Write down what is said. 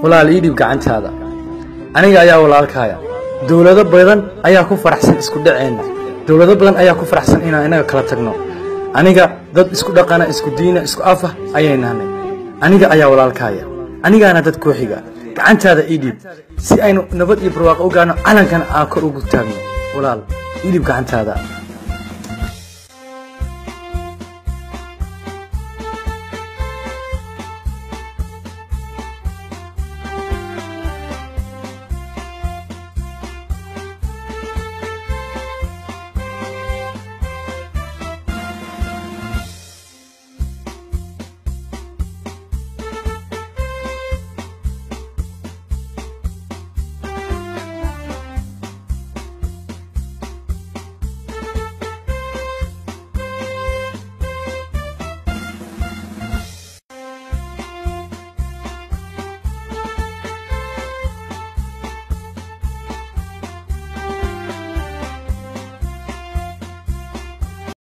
walaal ii dhib gacantaada aniga ayaa walaalkaaya dawlado badan ayaa ku faraxsan isku dhaceena dawlado badan ayaa ku faraxsan inaan inaga kala tagno aniga dad isku dhaqana isku diina isku afa ayaynaanay aniga ayaa walaalkaaya anigaana dad ku xiga gacantaada ii dhib si aynu nabad iyo barwaaqo u gaarno calankan aan kor ugu taagno walaal ii dhib gacantaada